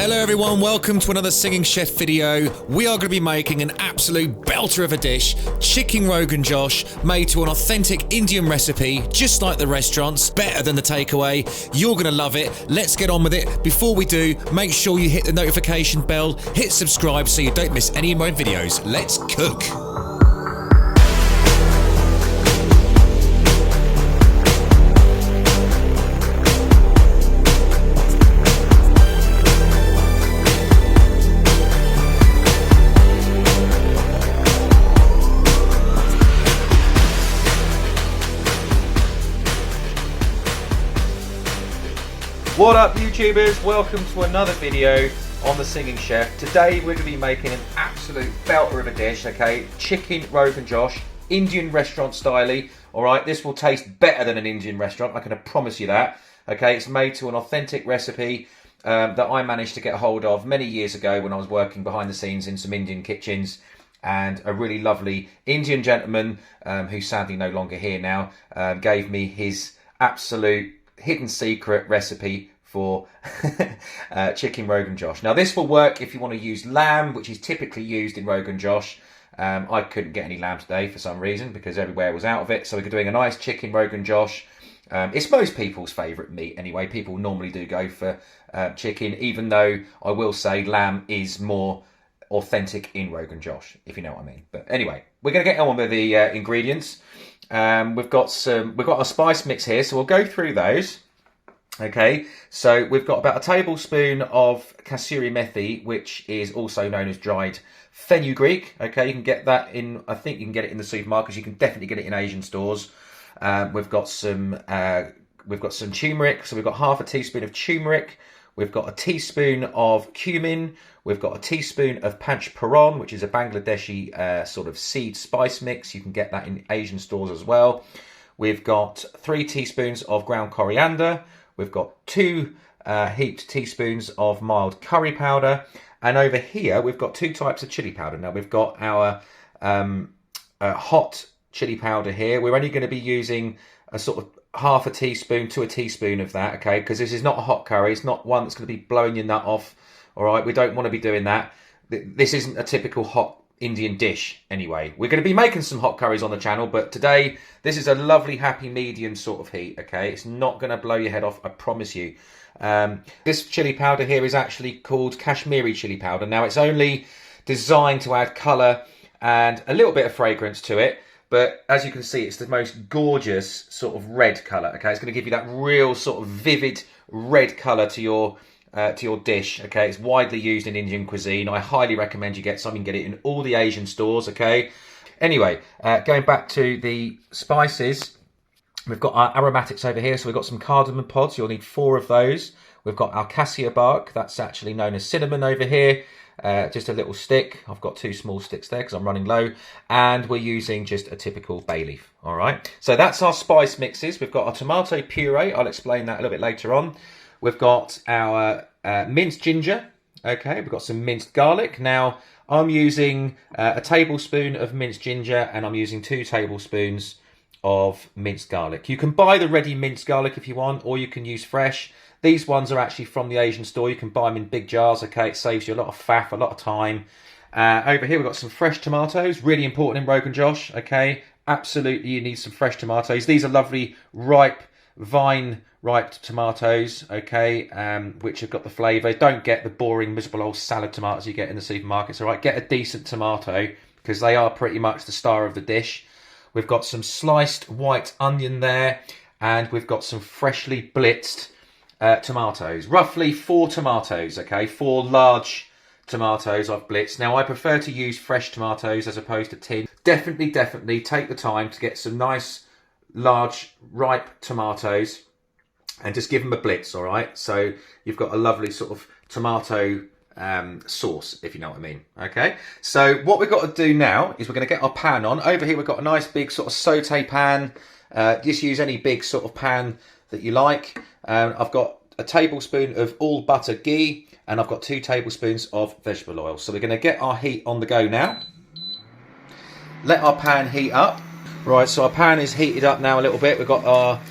Hello everyone, welcome to another Singing Chef video. We are going to be making an absolute belter of a dish, chicken Rogan Josh, made to an authentic Indian recipe, just like the restaurants, better than the takeaway. You're going to love it. Let's get on with it. Before we do, make sure you hit the notification bell, hit subscribe so you don't miss any of my videos. Let's cook. What up YouTubers, welcome to another video on the Singing Chef. Today we're going to be making an absolute belter of a dish, okay? Chicken Rogan Josh, Indian restaurant style. Alright, this will taste better than an Indian restaurant, I can promise you that. Okay, it's made to an authentic recipe that I managed to get a hold of many years ago when I was working behind the scenes in some Indian kitchens. And a really lovely Indian gentleman, who's sadly no longer here now, gave me his absolute hidden secret recipe for chicken Rogan Josh. Now this will work if you want to use lamb, which is typically used in Rogan Josh. I couldn't get any lamb today for some reason because everywhere was out of it, so we're doing a nice chicken Rogan Josh. It's most people's favourite meat anyway. People normally do go for chicken, even though I will say lamb is more authentic in Rogan Josh, if you know what I mean. But anyway, we're going to get on with the ingredients. We've got a spice mix here, so we'll go through those. Okay, so we've got about a tablespoon of CASSIA methi, which is also known as dried fenugreek. Okay, you can get that in, I think you can get it in the supermarkets. You can definitely get it in Asian stores. We've got some turmeric, so we've got half a teaspoon of turmeric. We've got a teaspoon of cumin. We've got a teaspoon of PANCH PHORON, which is a Bangladeshi sort of seed spice mix. You can get that in Asian stores as well. We've got 3 teaspoons of ground coriander. We've got 2 heaped teaspoons of mild curry powder. And over here, we've got 2 types of chili powder. Now, we've got our hot chili powder here. We're only going to be using a sort of half a teaspoon to a teaspoon of that, okay? Because this is not a hot curry. It's not one that's going to be blowing your nut off, all right? We don't want to be doing that. This isn't a typical hot Indian dish anyway. We're going to be making some hot curries on the channel, but today this is a lovely happy medium sort of heat, okay? It's not going to blow your head off, I promise you. This chili powder here is actually called Kashmiri chili powder. Now it's only designed to add colour and a little bit of fragrance to it, but as you can see, it's the most gorgeous sort of red colour, okay? It's going to give you that real sort of vivid red colour to your dish, okay? It's widely used in Indian cuisine. I highly recommend you get some. You can get it in all the Asian stores, okay? Anyway, going back to the spices, we've got our aromatics over here. So we've got some cardamom pods. You'll need 4 of those. We've got our cassia bark. That's actually known as cinnamon over here. Just a little stick. I've got 2 small sticks there because I'm running low. And we're using just a typical bay leaf, all right? So that's our spice mixes. We've got our tomato puree. I'll explain that a little bit later on. We've got our minced ginger, okay, we've got some minced garlic. Now, I'm using a tablespoon of minced ginger and I'm using 2 tablespoons of minced garlic. You can buy the ready minced garlic if you want, or you can use fresh. These ones are actually from the Asian store. You can buy them in big jars, okay, it saves you a lot of faff, a lot of time. Over here, we've got some fresh tomatoes, really important in Rogan Josh, okay, absolutely you need some fresh tomatoes. These are lovely, ripe, vine-ripe tomatoes, okay, which have got the flavour. Don't get the boring, miserable old salad tomatoes you get in the supermarkets, all right? Get a decent tomato, because they are pretty much the star of the dish. We've got some sliced white onion there, and we've got some freshly blitzed tomatoes. Roughly 4 tomatoes, okay? 4 large tomatoes I've blitzed. Now, I prefer to use fresh tomatoes as opposed to tin. Definitely take the time to get some nice large ripe tomatoes and just give them a blitz, all right? So you've got a lovely sort of tomato sauce, if you know what I mean, okay? So what we've got to do now is we're going to get our pan on. Over here we've got a nice big sort of saute pan. Just use any big sort of pan that you like. I've got a tablespoon of all butter ghee and I've got 2 tablespoons of vegetable oil. So we're going to get our heat on the go now. Let our pan heat up. Right, so our pan is heated up now a little bit. We've got our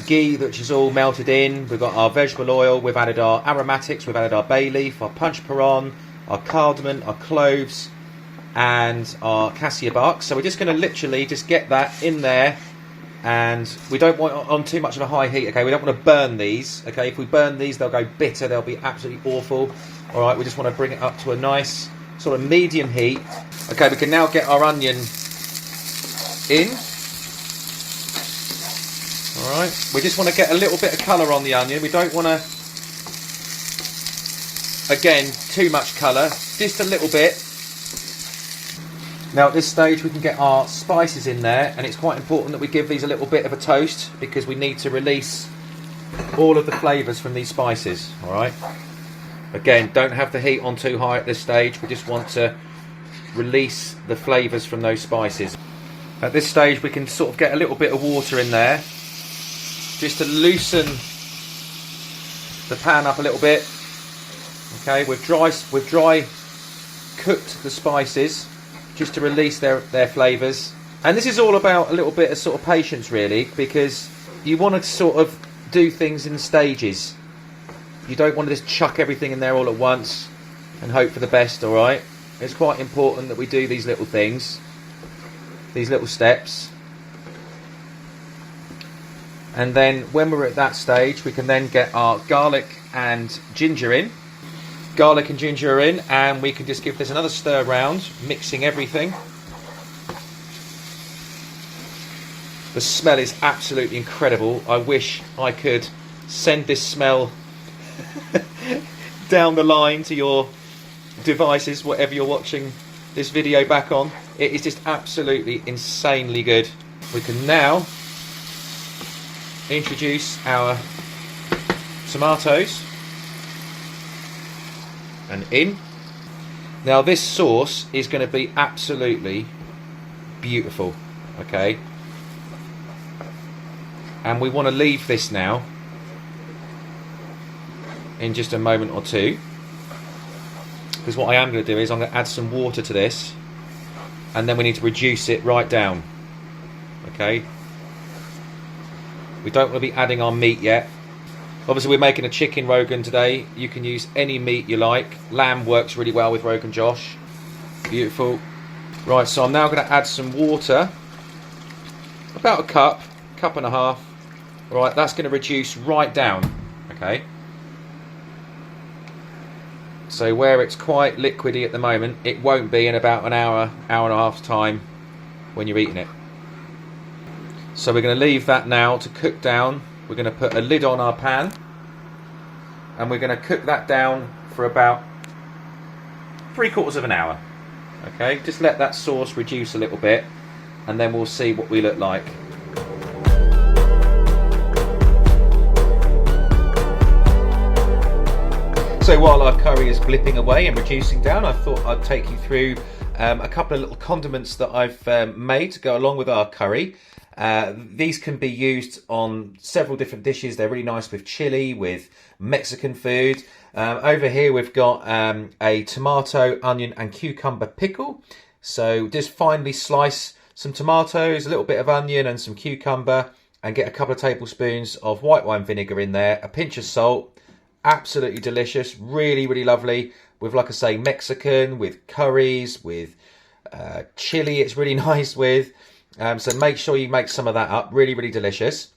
ghee, which is all melted in. We've got our vegetable oil. We've added our aromatics. We've added our bay leaf, our punch PHORON, our cardamom, our cloves, and our cassia bark. So we're just going to literally just get that in there, and we don't want it on too much of a high heat. Okay, we don't want to burn these. Okay, if we burn these, they'll go bitter. They'll be absolutely awful. All right, we just want to bring it up to a nice sort of medium heat. Okay, we can now get our onion in. Alright, we just want to get a little bit of colour on the onion. We don't want to, again, too much colour, just a little bit. Now at this stage we can get our spices in there, and it's quite important that we give these a little bit of a toast because we need to release all of the flavours from these spices. Alright, again, don't have the heat on too high at this stage. We just want to release the flavours from those spices. At this stage we can sort of get a little bit of water in there, just to loosen the pan up a little bit. Okay, we've dry cooked the spices just to release their flavours. And this is all about a little bit of sort of patience really, because you want to sort of do things in stages. You don't want to just chuck everything in there all at once and hope for the best, alright? It's quite important that we do these little things, these little steps. And then when we're at that stage, we can then get our garlic and ginger in. Garlic and ginger are in, and we can just give this another stir round, mixing everything. The smell is absolutely incredible. I wish I could send this smell down the line to your devices, whatever you're watching this video back on. It is just absolutely insanely good. We can now introduce our tomatoes and in. Now this sauce is going to be absolutely beautiful, okay, and we want to leave this now in just a moment or two, because what I am going to do is I'm going to add some water to this, and then we need to reduce it right down. Okay, we don't want to be adding our meat yet. Obviously we're making a chicken Rogan today. You can use any meat you like. Lamb works really well with Rogan Josh. Beautiful. Right, so I'm now going to add some water, about a cup and a half. Right, that's going to reduce right down. Okay, so where it's quite liquidy at the moment, it won't be in about an hour and a half's time when you're eating it. So we're going to leave that now to cook down. We're going to put a lid on our pan, and we're going to cook that down for about 3/4 of an hour. Okay, just let that sauce reduce a little bit, and then we'll see what we look like. So while our curry is blipping away and reducing down, I thought I'd take you through a couple of little condiments that I've made to go along with our curry. These can be used on several different dishes. They're really nice with chili, with Mexican food. Over here we've got a tomato, onion and cucumber pickle. So just finely slice some tomatoes, a little bit of onion and some cucumber, and get a couple of tablespoons of white wine vinegar in there, a pinch of salt. Absolutely delicious, really, really lovely. With, like I say, Mexican, with curries, with chili, it's really nice with. So make sure you make some of that up. Really, really delicious.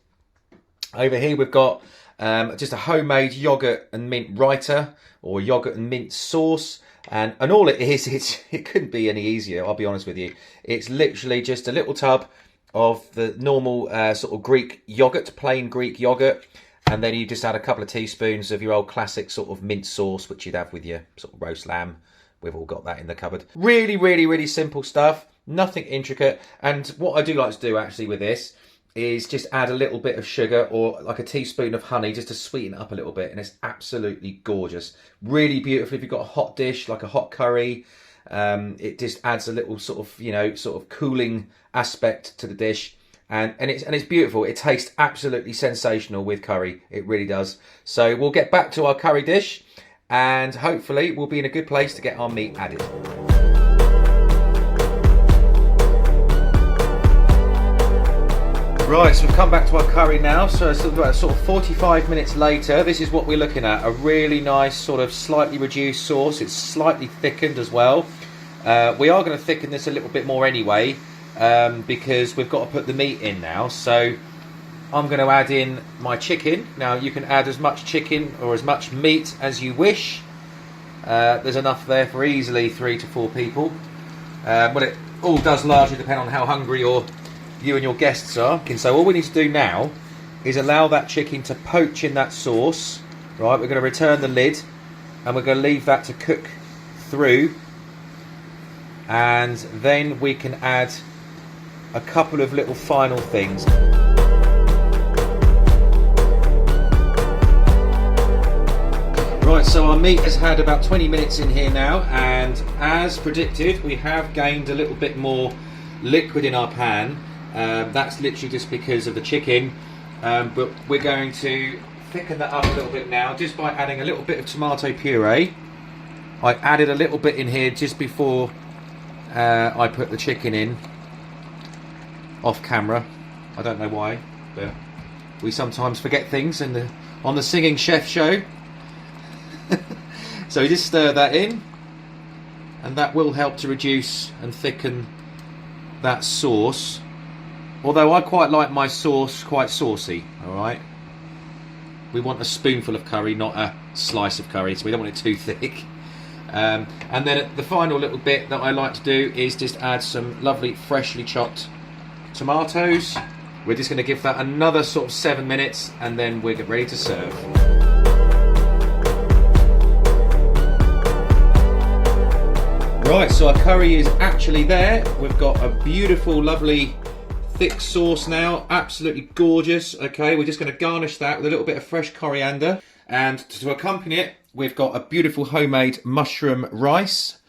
Over here we've got just a homemade yogurt and mint raita, or yogurt and mint sauce. And all it is, it couldn't be any easier, I'll be honest with you. It's literally just a little tub of the normal sort of Greek yogurt, plain Greek yogurt. And then you just add a couple of teaspoons of your old classic sort of mint sauce, which you'd have with your sort of roast lamb. We've all got that in the cupboard. Really, really, really simple stuff. Nothing intricate. And what I do like to do actually with this is just add a little bit of sugar or like a teaspoon of honey just to sweeten it up a little bit. And it's absolutely gorgeous. Really beautiful. If you've got a hot dish, like a hot curry, it just adds a little sort of, you know, sort of cooling aspect to the dish. And it's beautiful. It tastes absolutely sensational with curry. It really does. So we'll get back to our curry dish, and hopefully we'll be in a good place to get our meat added. Right, so we've come back to our curry now. So it's about sort of 45 minutes later. This is what we're looking at. A really nice sort of slightly reduced sauce. It's slightly thickened as well. We are going to thicken this a little bit more anyway, because we've got to put the meat in now. So I'm going to add in my chicken. Now you can add as much chicken or as much meat as you wish. There's enough there for easily 3 to 4 people. But it all does largely depend on how hungry you and your guests are. So all we need to do now is allow that chicken to poach in that sauce. Right, we're going to return the lid and we're going to leave that to cook through, and then we can add a couple of little final things. Right, so our meat has had about 20 minutes in here now, and as predicted we have gained a little bit more liquid in our pan. That's literally just because of the chicken, but we're going to thicken that up a little bit now just by adding a little bit of tomato puree. I added a little bit in here just before I put the chicken in off camera. I don't know why, but we sometimes forget things on the Singing Chef show. So we just stir that in, and that will help to reduce and thicken that sauce. Although I quite like my sauce quite saucy, alright? We want a spoonful of curry, not a slice of curry, so we don't want it too thick. And then the final little bit that I like to do is just add some lovely freshly chopped tomatoes. We're just going to give that another sort of 7 minutes, and then we're ready to serve. Right, so our curry is actually there. We've got a beautiful, lovely, thick sauce now. Absolutely gorgeous. Okay, we're just going to garnish that with a little bit of fresh coriander. And to accompany it, we've got a beautiful homemade mushroom rice.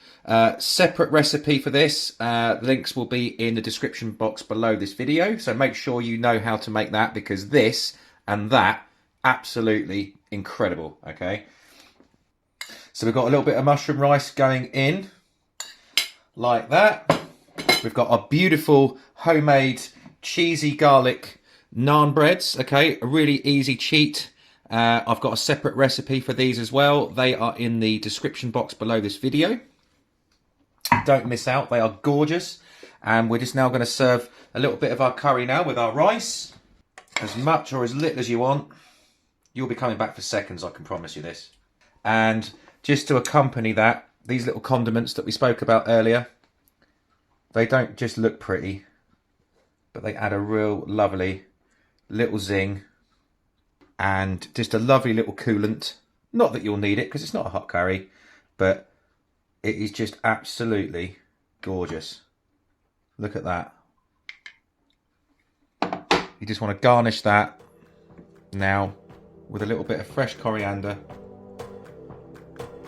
Separate recipe for this. Links will be in the description box below this video. So make sure you know how to make that, because this and that, absolutely incredible. Okay. So we've got a little bit of mushroom rice going in. Like that. We've got our beautiful homemade cheesy garlic naan breads. Okay, a really easy cheat. I've got a separate recipe for these as well. They are in the description box below this video. Don't miss out, they are gorgeous. And we're just now going to serve a little bit of our curry now with our rice. As much or as little as you want. You'll be coming back for seconds, I can promise you this. And just to accompany that, these little condiments that we spoke about earlier, they don't just look pretty, but they add a real lovely little zing and just a lovely little coolant. Not that you'll need it because it's not a hot curry, but it is just absolutely gorgeous. Look at that. You just want to garnish that now with a little bit of fresh coriander.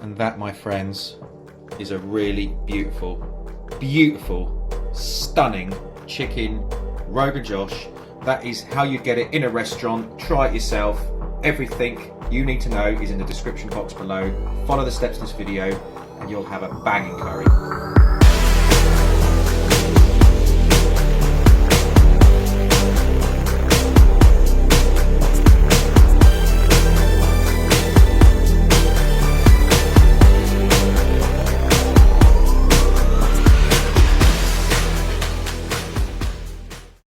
And that, my friends, is a really beautiful, beautiful, stunning chicken Rogan Josh. That is how you get it in a restaurant. Try it yourself. Everything you need to know is in the description box below. Follow the steps in this video and you'll have a banging curry.